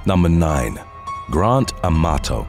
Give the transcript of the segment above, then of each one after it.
Number 9. Grant Amato.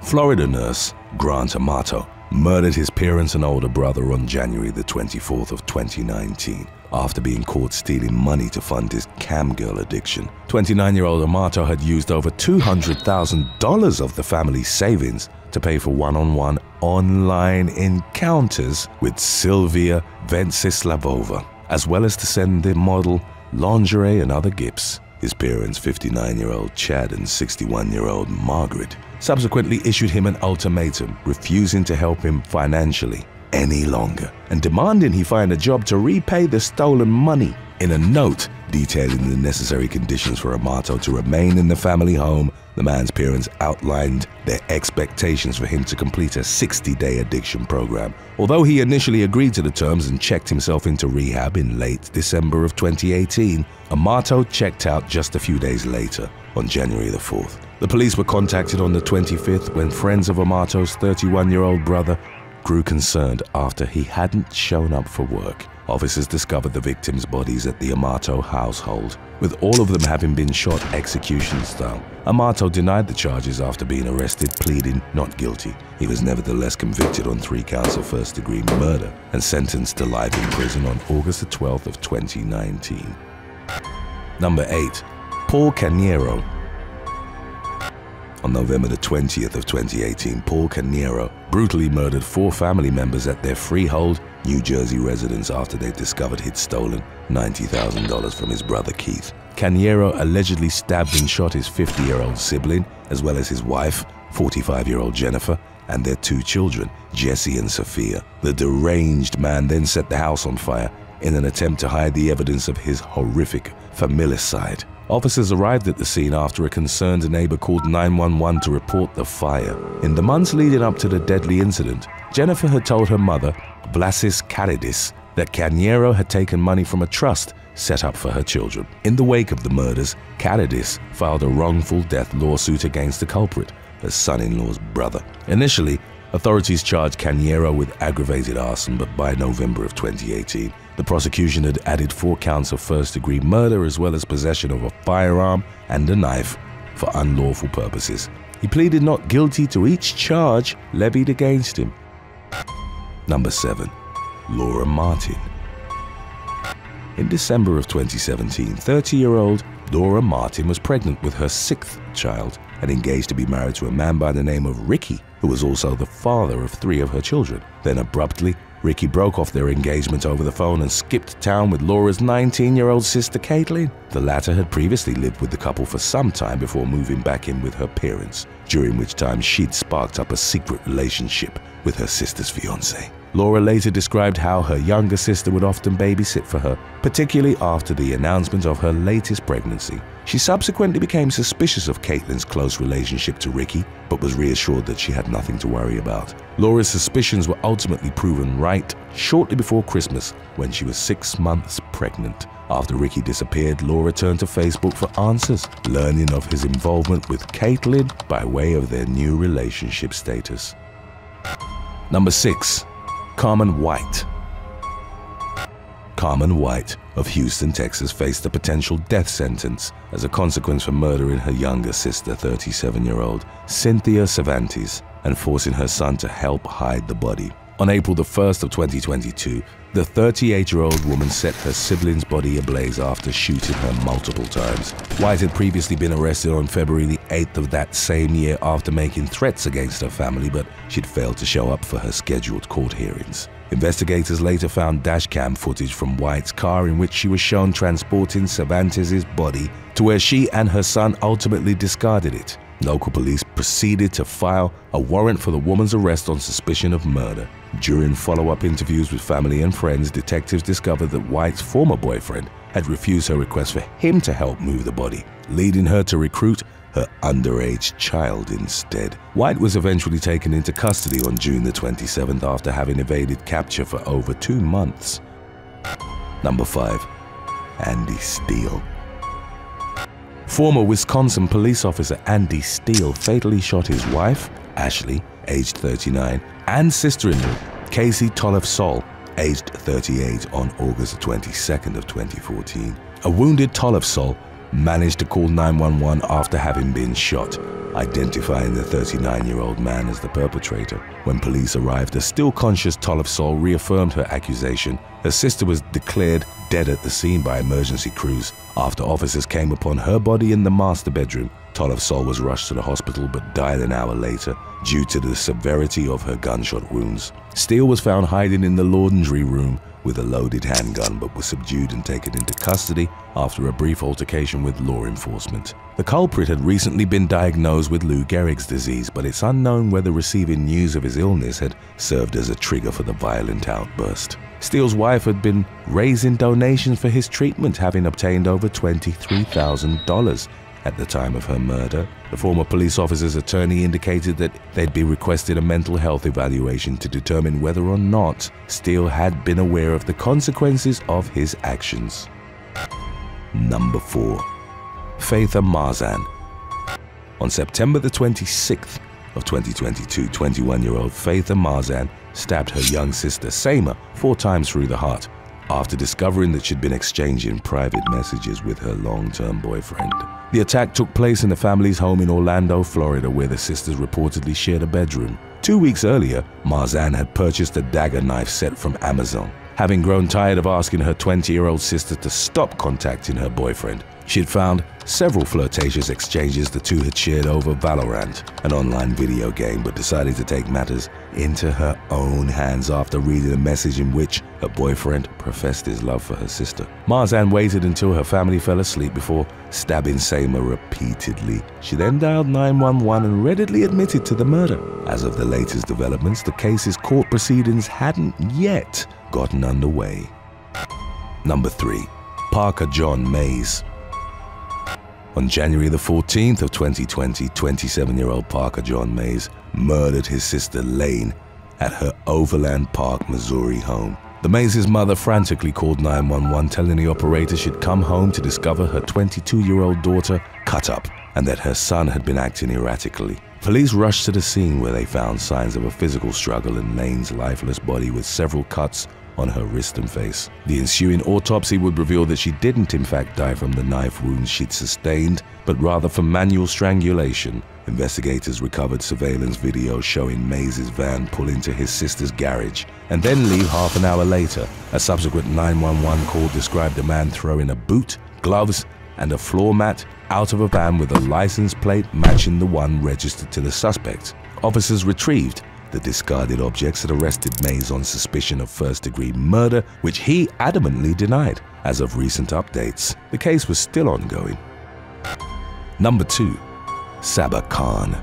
Florida nurse Grant Amato murdered his parents and older brother on January the 24th of 2019 after being caught stealing money to fund his camgirl addiction. 29-year-old Amato had used over $200,000 of the family's savings to pay for one-on-one online encounters with Sylvia Venceslavova, as well as to send the model lingerie and other gifts. His parents, 59-year-old Chad and 61-year-old Margaret, subsequently issued him an ultimatum, refusing to help him financially any longer and demanding he find a job to repay the stolen money. In a note detailing the necessary conditions for Amato to remain in the family home, the man's parents outlined their expectations for him to complete a 60-day addiction program. Although he initially agreed to the terms and checked himself into rehab in late December of 2018, Amato checked out just a few days later, on January the 4th. The police were contacted on the 25th when friends of Amato's 31-year-old brother grew concerned after he hadn't shown up for work. Officers discovered the victims' bodies at the Amato household, with all of them having been shot execution style. Amato denied the charges after being arrested, pleading not guilty. He was nevertheless convicted on 3 counts of first-degree murder and sentenced to life in prison on August the 12th of 2019. Number 8. Paul Kaniro. On November the 20th of 2018, Paul Kaniro brutally murdered 4 family members at their Freehold, New Jersey residence after they discovered he'd stolen $90,000 from his brother Keith. Kaniro allegedly stabbed and shot his 50-year-old sibling, as well as his wife, 45-year-old Jennifer, and their 2 children, Jesse and Sophia. The deranged man then set the house on fire in an attempt to hide the evidence of his horrific familicide. Officers arrived at the scene after a concerned neighbor called 911 to report the fire. In the months leading up to the deadly incident, Jennifer had told her mother, Vlasis Karidis, that Kaniro had taken money from a trust set up for her children. In the wake of the murders, Karidis filed a wrongful death lawsuit against the culprit, her son-in-law's brother. Initially, authorities charged Kaniro with aggravated arson, but by November of 2018, the prosecution had added 4 counts of first-degree murder as well as possession of a firearm and a knife for unlawful purposes. He pleaded not guilty to each charge levied against him. Number 7. Laura Martin. In December of 2017, 30-year-old Laura Martin was pregnant with her 6th child and engaged to be married to a man by the name of Ricky, who was also the father of 3 of her children. Then abruptly, Ricky broke off their engagement over the phone and skipped town with Laura's 19-year-old sister Caitlin. The latter had previously lived with the couple for some time before moving back in with her parents, during which time she'd sparked up a secret relationship with her sister's fiancé. Laura later described how her younger sister would often babysit for her, particularly after the announcement of her latest pregnancy. She subsequently became suspicious of Caitlin's close relationship to Ricky, but was reassured that she had nothing to worry about. Laura's suspicions were ultimately proven right shortly before Christmas, when she was 6 months pregnant. After Ricky disappeared, Laura turned to Facebook for answers, learning of his involvement with Caitlin by way of their new relationship status. Number 6. Carmen White. Carmen White of Houston, Texas, faced a potential death sentence as a consequence for murdering her younger sister, 37-year-old Cynthia Cervantes, and forcing her son to help hide the body. On April the 1st of 2022, the 38-year-old woman set her sibling's body ablaze after shooting her multiple times. White had previously been arrested on February the 8th of that same year after making threats against her family, but she'd failed to show up for her scheduled court hearings. Investigators later found dashcam footage from White's car in which she was shown transporting Cervantes' body to where she and her son ultimately discarded it. Local police proceeded to file a warrant for the woman's arrest on suspicion of murder. During follow-up interviews with family and friends, detectives discovered that White's former boyfriend had refused her request for him to help move the body, leading her to recruit her underage child instead. White was eventually taken into custody on June the 27th after having evaded capture for over 2 months. Number 5. Andy Steele. Former Wisconsin police officer Andy Steele fatally shot his wife, Ashley, aged 39, and sister-in-law, Casey Tollef-Sol, aged 38, on August 22nd of 2014. A wounded Tollef-Sol managed to call 911 after having been shot, identifying the 39-year-old man as the perpetrator. When police arrived, a still conscious Tolofsol reaffirmed her accusation. Her sister was declared dead at the scene by emergency crews. After officers came upon her body in the master bedroom, Tolofsol was rushed to the hospital but died an hour later due to the severity of her gunshot wounds. Steele was found hiding in the laundry room with a loaded handgun but was subdued and taken into custody after a brief altercation with law enforcement. The culprit had recently been diagnosed with Lou Gehrig's disease, but it's unknown whether receiving news of his illness had served as a trigger for the violent outburst. Steele's wife had been raising donations for his treatment, having obtained over $23,000 at the time of her murder. The former police officer's attorney indicated that they'd be requested a mental health evaluation to determine whether or not Steele had been aware of the consequences of his actions. Number 4. Faitha Marzan. On September the 26th of 2022, 21-year-old Faitha Marzan stabbed her young sister Saima 4 times through the heart after discovering that she'd been exchanging private messages with her long-term boyfriend. The attack took place in the family's home in Orlando, Florida, where the sisters reportedly shared a bedroom. 2 weeks earlier, Marzan had purchased a dagger knife set from Amazon. Having grown tired of asking her 20-year-old sister to stop contacting her boyfriend, she had found several flirtatious exchanges the two had shared over Valorant, an online video game, but decided to take matters into her own hands after reading a message in which her boyfriend professed his love for her sister. Marzan waited until her family fell asleep before stabbing Saima repeatedly. She then dialed 911 and readily admitted to the murder. As of the latest developments, the case's court proceedings hadn't yet gotten underway. Number 3. Parker John Mays. On January the 14th of 2020, 27-year-old Parker John Mays murdered his sister Lane at her Overland Park, Missouri home. The Mays' mother frantically called 911, telling the operator she'd come home to discover her 22-year-old daughter cut up and that her son had been acting erratically. Police rushed to the scene where they found signs of a physical struggle in Lane's lifeless body with several cuts on her wrist and face. The ensuing autopsy would reveal that she didn't in fact die from the knife wounds she'd sustained, but rather from manual strangulation. Investigators recovered surveillance video showing Mays' van pull into his sister's garage and then leave half an hour later. A subsequent 911 call described a man throwing a boot, gloves, and a floor mat out of a van with a license plate matching the one registered to the suspect. Officers retrieved the discarded objects that arrested Mays on suspicion of first-degree murder, which he adamantly denied. As of recent updates, the case was still ongoing. Number 2. Sabah Khan.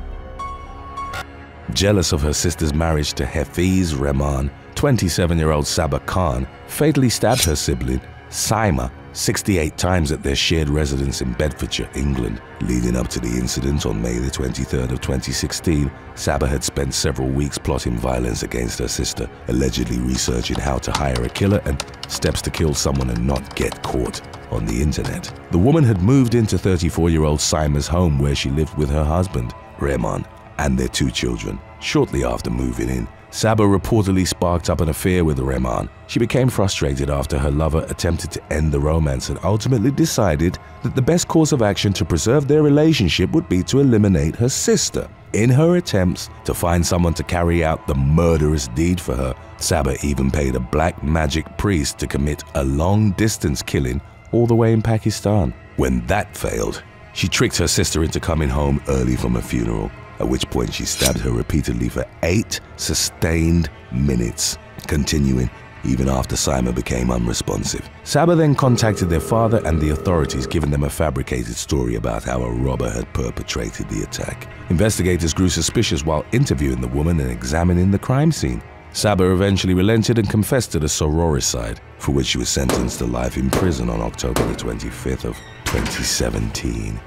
Jealous of her sister's marriage to Hafiz Rehman, 27-year-old Sabah Khan fatally stabbed her sibling, Saima, 68 times at their shared residence in Bedfordshire, England. Leading up to the incident on May the 23rd of 2016, Sabah had spent several weeks plotting violence against her sister, allegedly researching how to hire a killer and steps to kill someone and not get caught on the internet. The woman had moved into 34-year-old Saima's home where she lived with her husband, Rehman, and their 2 children. Shortly after moving in, Sabah reportedly sparked up an affair with Rehman. She became frustrated after her lover attempted to end the romance and ultimately decided that the best course of action to preserve their relationship would be to eliminate her sister. In her attempts to find someone to carry out the murderous deed for her, Sabah even paid a black magic priest to commit a long-distance killing all the way in Pakistan. When that failed, she tricked her sister into coming home early from a funeral, at which point she stabbed her repeatedly for 8 sustained minutes, continuing even after Saima became unresponsive. Sabah then contacted their father and the authorities, giving them a fabricated story about how a robber had perpetrated the attack. Investigators grew suspicious while interviewing the woman and examining the crime scene. Sabah eventually relented and confessed to the sororicide, for which she was sentenced to life in prison on October the 25th of 2017.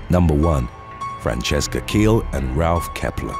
Number 1. Francesca Keel and Ralph Kepler.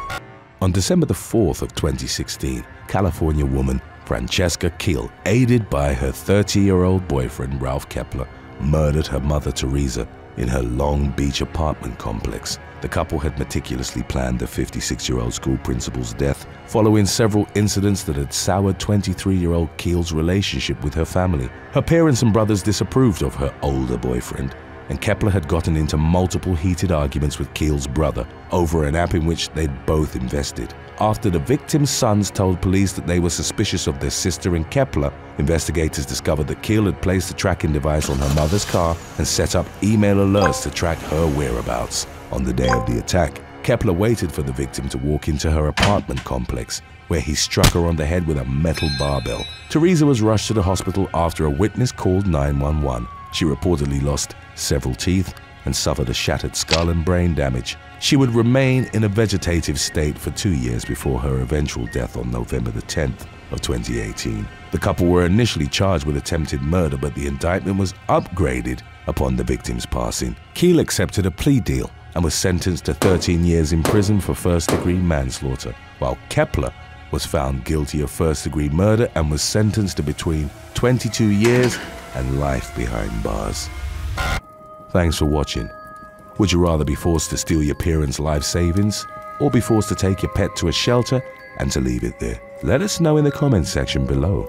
On December the 4th of 2016, California woman Francesca Keel, aided by her 30-year-old boyfriend Ralph Kepler, murdered her mother Teresa in her Long Beach apartment complex. The couple had meticulously planned the 56-year-old school principal's death following several incidents that had soured 23-year-old Keel's relationship with her family. Her parents and brothers disapproved of her older boyfriend, and Kepler had gotten into multiple heated arguments with Keel's brother over an app in which they'd both invested. After the victim's sons told police that they were suspicious of their sister and Kepler, investigators discovered that Keel had placed a tracking device on her mother's car and set up email alerts to track her whereabouts. On the day of the attack, Kepler waited for the victim to walk into her apartment complex, where he struck her on the head with a metal barbell. Teresa was rushed to the hospital after a witness called 911. She reportedly lost several teeth and suffered a shattered skull and brain damage. She would remain in a vegetative state for 2 years before her eventual death on November the 10th of 2018. The couple were initially charged with attempted murder, but the indictment was upgraded upon the victim's passing. Keel accepted a plea deal and was sentenced to 13 years in prison for first-degree manslaughter, while Kepler was found guilty of first-degree murder and was sentenced to between 22 years and life behind bars. Thanks for watching. Would you rather be forced to steal your parents' life savings, or be forced to take your pet to a shelter and to leave it there? Let us know in the comments section below.